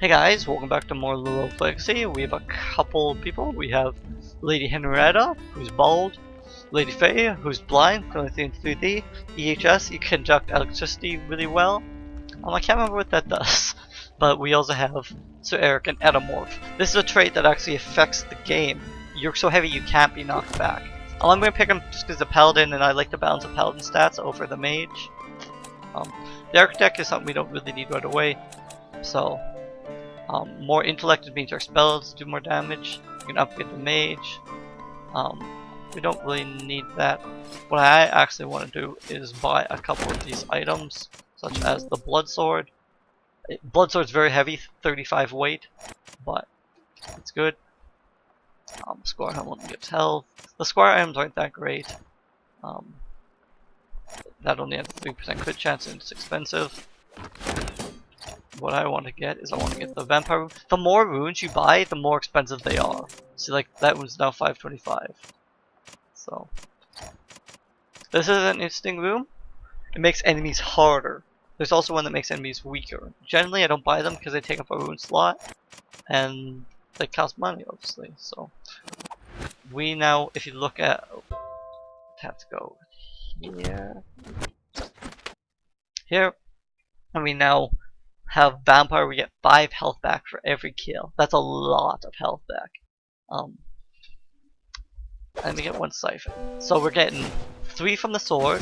Hey guys, welcome back to more Rogue Legacy. We have a couple people. We have Lady Henrietta, who's bald, Lady Faye, who's blind, can only see in 3D, EHS, you conduct electricity really well. I can't remember what that does. But we also have Sir Eric and Edomorph. This is a trait that actually affects the game. You're so heavy you can't be knocked back. I'm going to pick him just because the Paladin, and I like to balance the Paladin stats over the Mage. The Architect is something we don't really need right away. So, more intellect means our spells do more damage. You can upgrade the Mage. We don't really need that. What I actually want to do is buy a couple of these items, such as the Blood Sword. Blood Sword's very heavy, 35 weight, but it's good. Squire Helmet gives health. The Squire items aren't that great. That only has a 3% crit chance and it's expensive. What I want to get is I want to get the Vampire Rune. The more runes you buy, the more expensive they are. See, like, that one's now 525. So, this is an interesting rune. It makes enemies harder. There's also one that makes enemies weaker. Generally, I don't buy them because they take up a rune slot, and they cost money, obviously. So, we now, if you look at, have to go here, and we now have Vampire. We get 5 health back for every kill. That's a lot of health back. And we get 1 siphon. So we're getting 3 from the sword.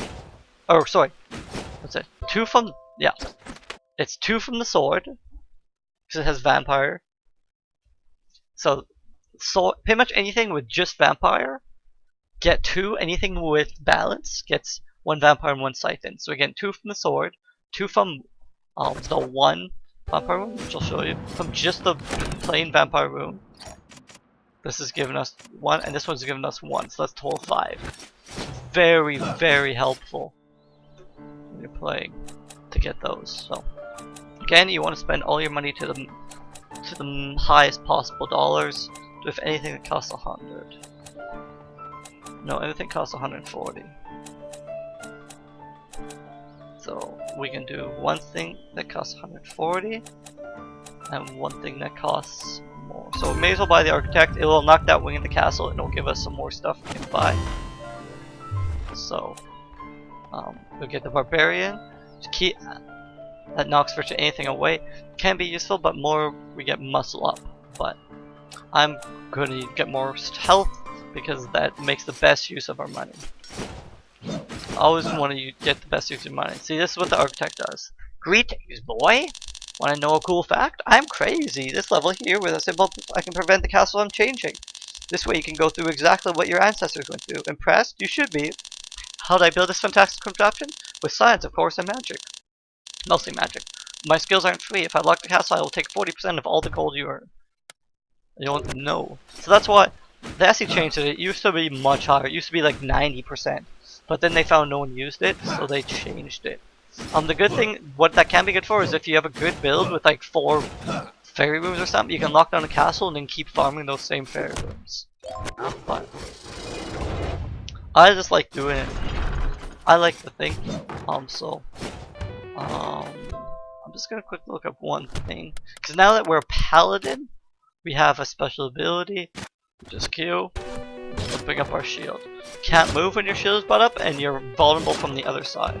Oh, sorry. What's it? 2 from. Yeah. It's 2 from the sword. Because it has Vampire. So pretty much anything with just Vampire. Get 2. Anything with balance gets 1 Vampire and 1 siphon. So we're getting 2 from the sword. 2 from the 1 Vampire Rune, which I'll show you. From just the plain Vampire Rune. This is giving us 1, and this one's giving us 1, so that's total 5. Very, very helpful when you're playing to get those. So, again, you want to spend all your money to the highest possible dollars. If anything that costs 100. No, everything costs 140. So we can do one thing that costs 140, and one thing that costs more. So we may as well buy the Architect. It will knock that wing in the castle and it'll give us some more stuff we can buy. So we'll get the Barbarian. That knocks virtually anything away. Can be useful, but more we get muscle up. But I'm going to get more health because that makes the best use of our money. I always want to get the best use of your money. See, this is what the Architect does. Greetings, boy! Want to know a cool fact? I'm crazy. This level here, with a simple, I can prevent the castle from changing. This way you can go through exactly what your ancestors went through. Impressed? You should be. How did I build this fantastic contraption? With science, of course, and magic. Mostly magic. My skills aren't free. If I lock the castle, I will take 40% of all the gold you earn. You don't know. So that's why they actually changed it. It used to be much higher. It used to be like 90%. But then they found no one used it, so they changed it. The good thing, what that can be good for, is if you have a good build with like 4 fairy rooms or something, you can lock down a castle and then keep farming those same fairy rooms. But I just like doing it. I like to think. I'm just gonna quickly look up one thing, because now that we're a paladin, we have a special ability, which is Q. Let's bring up our shield. Can't move when your shield is brought up, and you're vulnerable from the other side.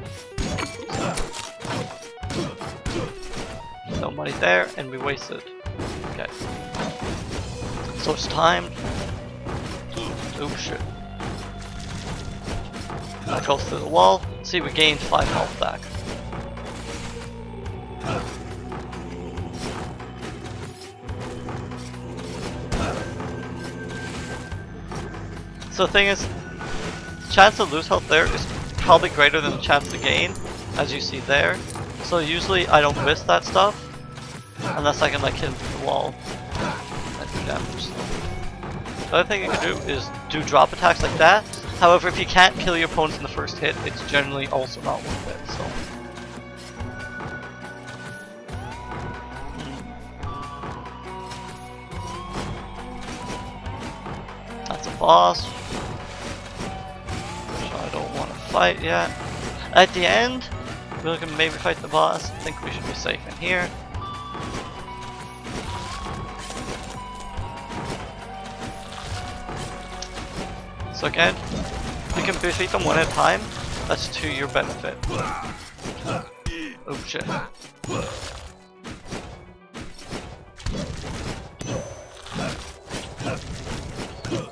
No money there, and we wasted. Okay. So it's time. Oh shit. That goes through the wall. See, we gained 5 health back. So the thing is, the chance to lose health there is probably greater than the chance to gain, as you see there. So usually I don't risk that stuff, unless I can like hit him through the wall and do damage. The other thing you can do is do drop attacks like that. However, if you can't kill your opponents in the first hit, it's generally also not worth it. So. That's a boss. Fight yet. At the end, we're gonna maybe fight the boss. I think we should be safe in here. So again, you can defeat them one at a time. That's to your benefit. Oh shit.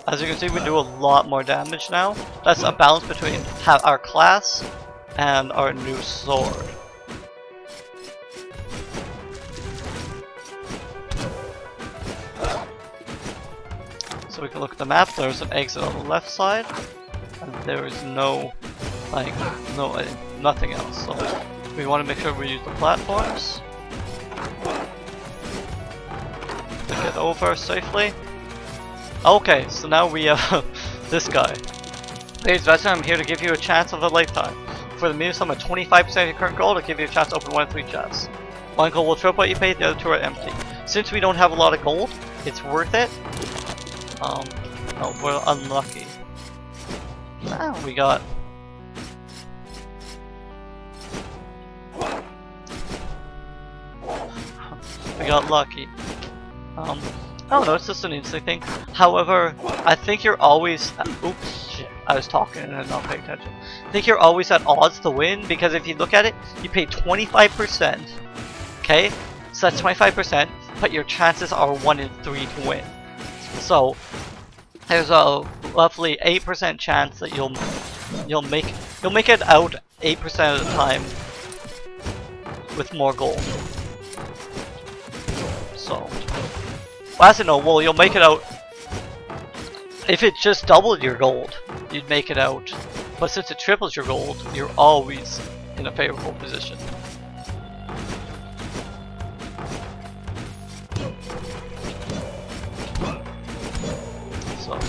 As you can see, we do a lot more damage now. That's a balance between our class and our new sword. So we can look at the map. There's an exit on the left side, and there is no, nothing else. So we want to make sure we use the platforms to get over safely. Okay, so now we have this guy. Ladies and gentlemen, I'm here to give you a chance of a lifetime. For the minimum sum of 25% of your current gold, I'll give you a chance to open 1 of 3 chests. One gold will triple what you paid, the other 2 are empty. Since we don't have a lot of gold, it's worth it. Oh, we're unlucky. Ah, we got... we got lucky. I don't know, it's just an instant thing. However, I think you're always... oops, shit, I was talking and not paying attention. I think you're always at odds to win, because if you look at it, you pay 25%. Okay? So that's 25%, but your chances are 1 in 3 to win. So, there's a roughly 8% chance that you'll make it out 8% of the time with more gold. So... well, actually no, well, you'll make it out. If it just doubled your gold, you'd make it out. But since it triples your gold, you're always in a favorable position. So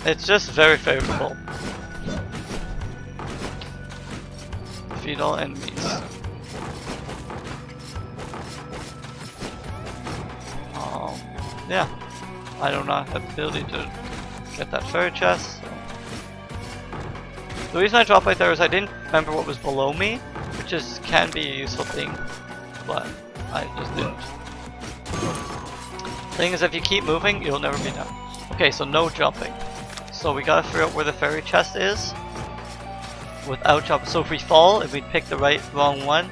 it's just very favorable. Defeat all enemies. Yeah, I do not have the ability to get that fairy chest. So. The reason I dropped right there is I didn't remember what was below me, which can be a useful thing, but I just didn't. Thing is, if you keep moving, you'll never be done. Okay, so no jumping. So we gotta figure out where the fairy chest is without jumping. So if we fall, if we pick the wrong one,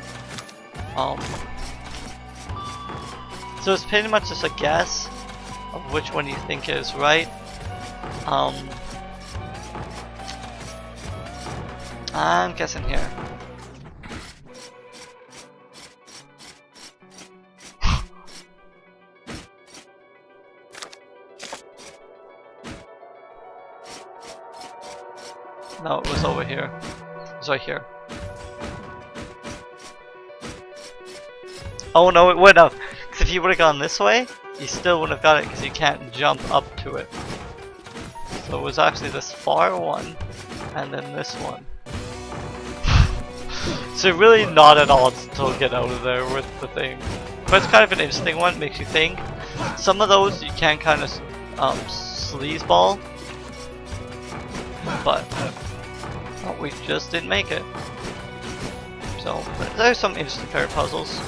so it's pretty much just a guess of which one you think is right. I'm guessing here. No, it was over here. It was right here. Oh no, it would have. Because if you would have gone this way, you still would have got it because you can't jump up to it. So it was actually this far one, and then this one. So really not at all to get out of there with the thing. But it's kind of an interesting one, makes you think. Some of those you can kind of sleazeball, but we just didn't make it. So there's some interesting pair of puzzles.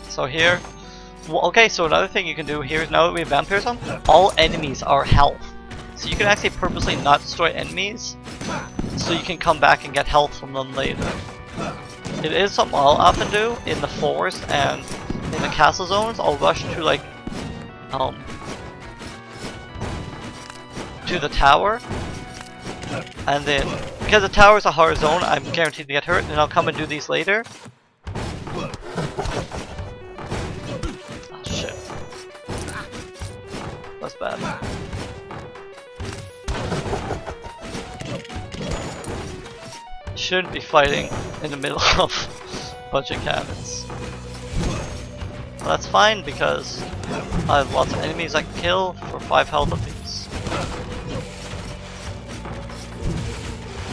So here, well, okay, so another thing you can do here is now that we have vampires on, all enemies are health. So you can actually purposely not destroy enemies, so you can come back and get health from them later. It is something I'll often do in the forest and in the castle zones. I'll rush to like, to the tower, and then, because the tower is a hard zone, I'm guaranteed to get hurt, and then I'll come and do these later. That's bad. Shouldn't be fighting in the middle of a bunch of cannons. Well, that's fine because I have lots of enemies I can kill for 5 health apiece.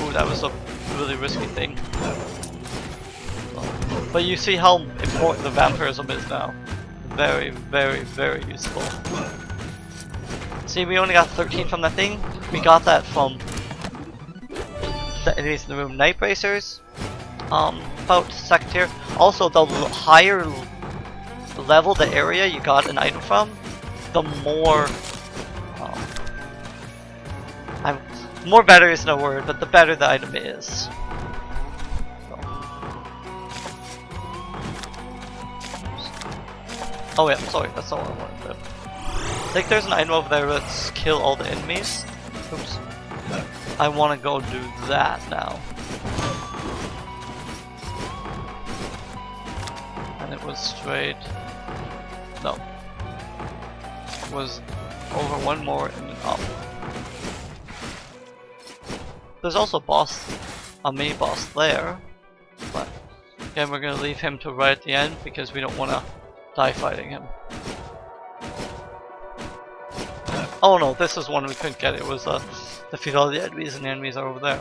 Ooh, that was a really risky thing. But you see how important the vampirism is now. Very, very, very useful. See, we only got 13 from that thing. We got that from the enemies in the room. Night bracers, about second tier. Also, the higher level the area you got an item from, the more more better isn't a word, but the better the item is. So. Oh yeah, sorry, that's not what I wanted to do. I think there's an item over there that's kill all the enemies. Oops. I want to go do that now. And it was straight. No. It was over one more and then up. There's also a mini boss there, but again we're gonna leave him to right at the end because we don't want to die fighting him. Oh no, this is one we couldn't get. It was defeat all the enemies, and the enemies are over there.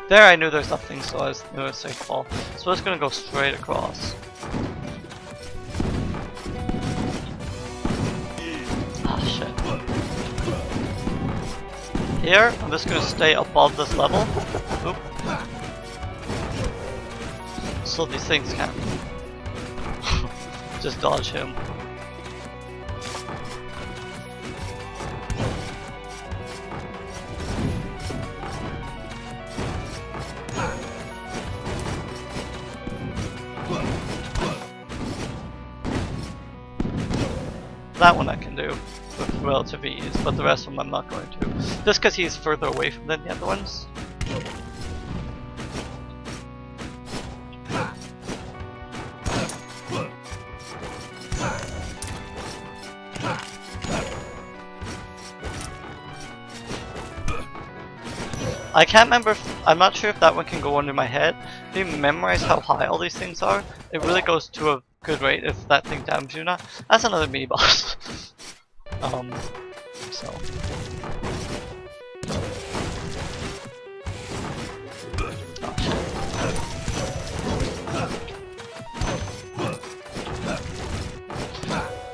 There I knew there's nothing, so I knew it's safe fall. So it's gonna go straight across. Ah shit. Here, I'm just gonna stay above this level. Oop. So these things can't just dodge him. That one I can do with relative ease, but the rest of them I'm not going to. Just because he's further away from than the other ones. I can't remember if, I'm not sure if that one can go under my head. If you memorize how high all these things are, it really goes to a good rate if that thing damages you or not. That's another mini boss. So.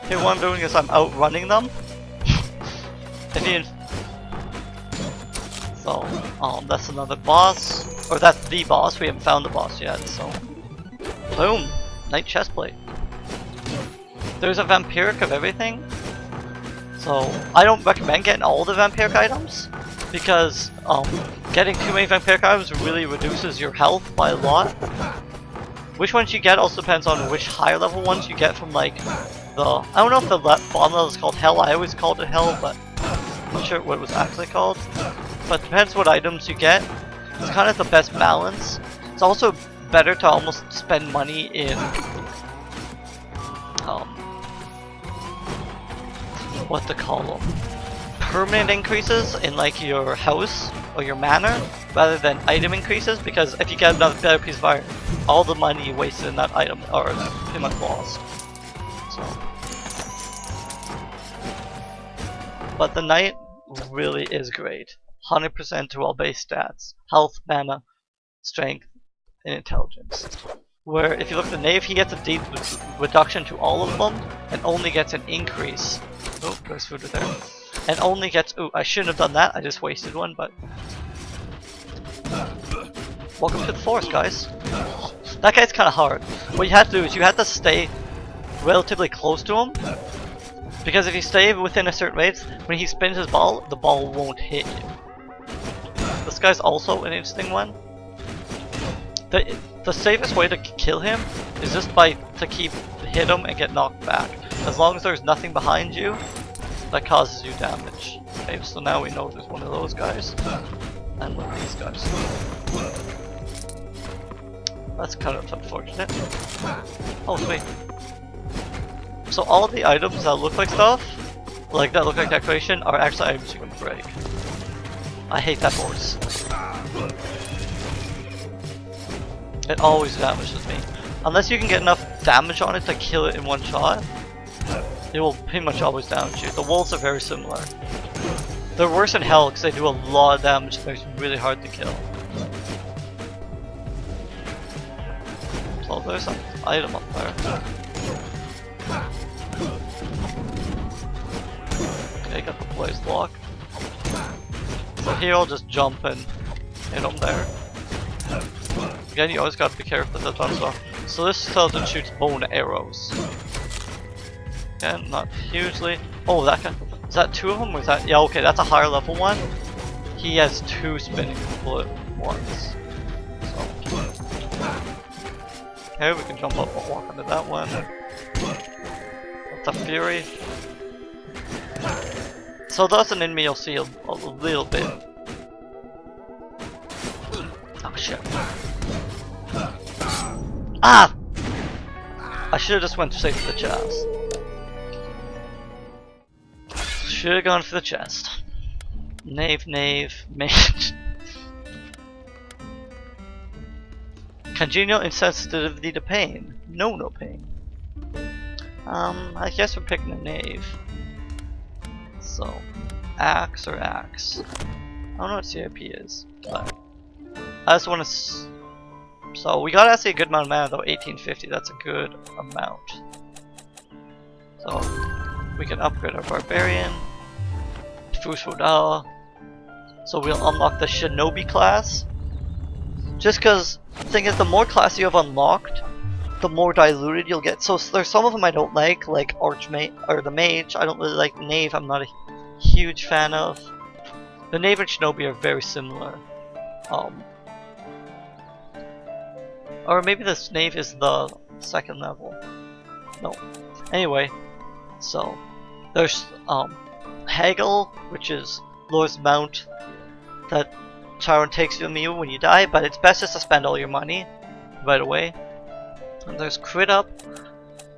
Okay, what I'm doing is I'm outrunning them. If you So, that's another boss, or that's the boss. We haven't found the boss yet, so. Boom! Knight chestplate. There's a vampiric of everything, so I don't recommend getting all the vampiric items, because getting too many vampiric items really reduces your health by a lot. Which ones you get also depends on which higher level ones you get from like the, I don't know if the bottom level is called Hell. I always called it Hell, but I'm not sure what it was actually called. But depends what items you get. It's kind of the best balance. It's also better to almost spend money in what to call them, permanent increases in like your house or your manor rather than item increases, because if you get another better piece of iron, all the money you wasted in that item are pretty much lost. So, but the knight really is great. 100% to all base stats: health, mana, strength, and intelligence. Where if you look at the knave, he gets a deep reduction to all of them and only gets an increase. Oh, there's food right there. And only gets, ooh, I shouldn't have done that, I just wasted one, but welcome to the forest, guys. That guy's kinda hard. What you have to do is you have to stay relatively close to him, because if you stay within a certain radius, when he spins his ball, the ball won't hit you. This guy's also an interesting one. The safest way to kill him is just to hit him and get knocked back. As long as there's nothing behind you that causes you damage. Okay, so now we know there's one of those guys and one of these guys. That's kind of unfortunate. Oh sweet. So all of the items that look like stuff, like that look like decoration, are actually items you can break. I hate that horse. It always damages me. Unless you can get enough damage on it to kill it in one shot, it will pretty much always damage you. The wolves are very similar. They're worse in hell because they do a lot of damage and they're really hard to kill. So there's an item up there. take up the player's block. So here I'll just jump and hit him there. Again, you always gotta be careful with that stuff. So this skeleton shoots bone arrows. Again, not hugely. Oh, that guy. Is that 2 of them or is that? Yeah, okay, that's a higher level one. He has 2 spinning bullet ones. So. Okay, we can jump up and walk into that one. The Fury. So that's an enemy you'll see a little bit. Oh shit. Ah! I should have just went straight for the chest. Should have gone for the chest. Knave, mage. Congenial insensitivity to pain. No pain. I guess we're picking a knave. So, axe or axe. I don't know what CIP is, but I just want to. So we got actually a good amount of mana though, 1850. That's a good amount. So we can upgrade our barbarian. Fushodal. So we'll unlock the shinobi class. Just because the thing is, the more classes you have unlocked, the more diluted you'll get. So there's some of them I don't like Archmage or the Mage. I don't really like the Knave. I'm not a huge fan of. The Knave and Shinobi are very similar. Or maybe this Knave is the 2nd level. No. Anyway, so there's Haggle, which is Lord's Mount that Chiron takes from you when you die, but it's best just to spend all your money right away. And there's Crit Up,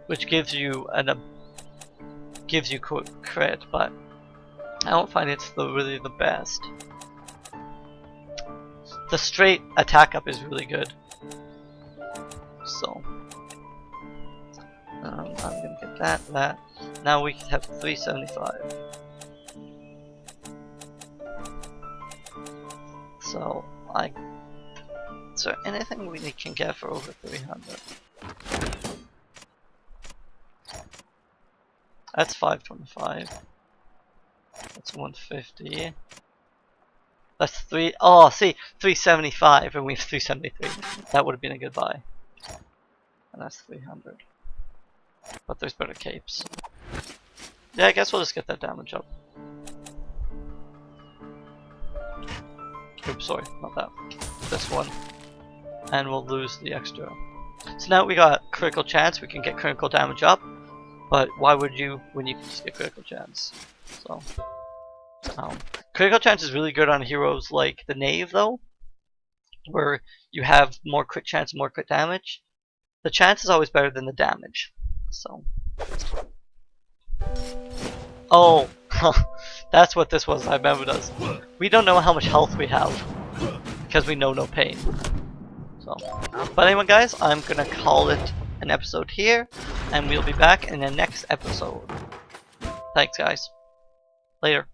which gives you crit, but I don't find it's really the best. The straight attack up is really good. So I'm gonna get that. Now we have 375. So is there anything we can get for over 300? That's 525. That's 150. That's 375, and we have 373. That would have been a good buy. And that's 300. But there's better capes. Yeah, I guess we'll just get that damage up. Oops, sorry, not that. This one. And we'll lose the extra. So now we got critical chance, we can get critical damage up. But why would you when you can just get critical chance? So critical chance is really good on heroes like the Knave though, where you have more crit chance, more crit damage. The chance is always better than the damage. So oh, that's what this was. I remember this. We don't know how much health we have because we know no pain. So, but anyway, guys, I'm gonna call it an episode here, and we'll be back in the next episode. Thanks, guys. Later.